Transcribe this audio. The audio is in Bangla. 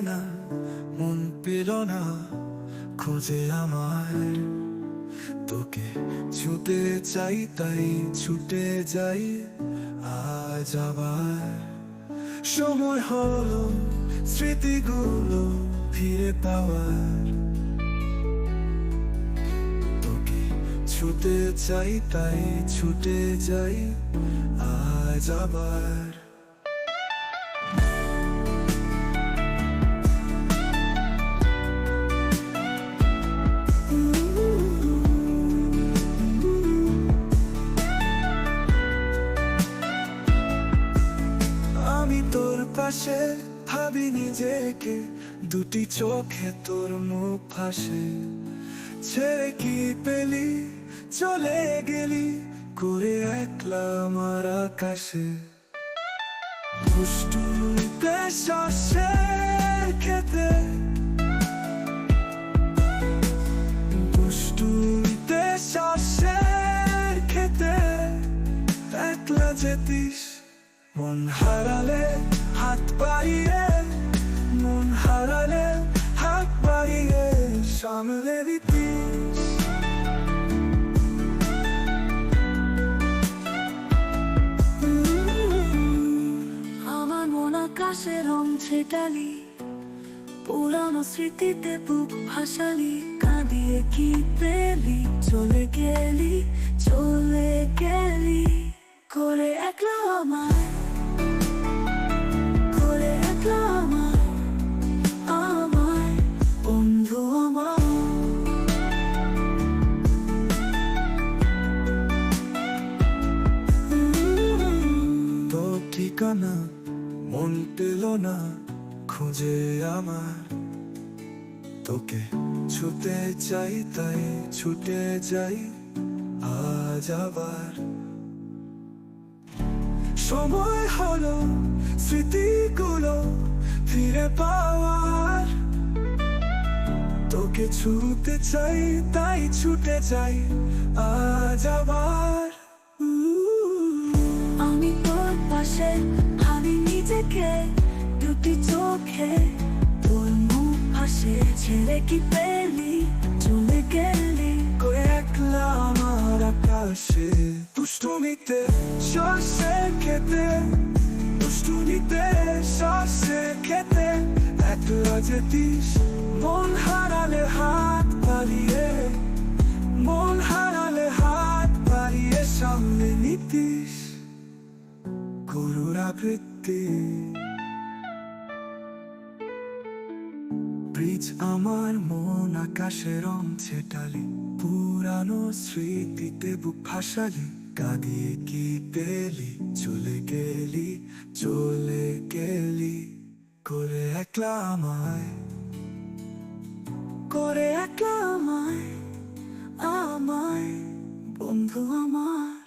ঠিকানা মন পেল না খোঁজে আমার। তোকে ছুতে চাই তাই ছুটে যাই আজ আবার। সময় হলো স্মৃতিগুলো ফিরে পাওয়ার। তোকে ছুতে চাই তাই ছুটে যাই আজ আবার। আমি তোর পাশে ভাবি নিজেকে, দুটি চোখে তোর মুখ ভাসে। ছেড়ে কি পেলি চলে গেলি করে একলা আমার আকাশে। দুষ্টুমিতে শস্যের খেতে, দুষ্টুমিতে শস্যের খেতে একলা যেতিস। মন হারালে হাত বাড়িয়ে, মন হারালে হাত বাড়িয়ে সামলে দিতিস। আমার মন আকাশে রং ছেটালি, পুরানো স্মৃতিতে বুক ভাসালি। কাঁদিয়ে কি পেলি চলে গেলি, চলে গেলি করে একলা আমায়, করে একলা আমায়, আমায় বন্ধু আমার। তোর ঠিকানা মন পেল না খুঁজে আমার। তোকে ছুতে চাই তাই ছুটে যাই আজ আবার। সময় হলো স্মৃতিগুলো ফিরে পাওয়ার। তোকে ছুতে চাই তাই ছুটে যাই আজ আবার। আমি তোর পাশে ভাবি নিজেকে, দুটি চোখে তোর মুখ ভাসে। ছেড়ে কি পেলি চলে গেলি করে একলা আমার আকাশে। দুষ্টুমিতে শস্যের খেতে, দুষ্টুমিতে শস্যের খেতে একলা যেতিস। মন হারালে হাত বাড়িয়ে, মন হারালে হাত বাড়িয়ে সামনে নিতিস করুণ আবৃত্তি। ব্রিজ আমার মন আকাশে রং ছেটালি, পুরানো স্মৃতিতে বুক ভাসালি। কাঁদিয়ে কি পেলি চলে গেলি, চলে গেলি করে একলা আমায়, করে একলা আমায়, আমায় বন্ধু আমার।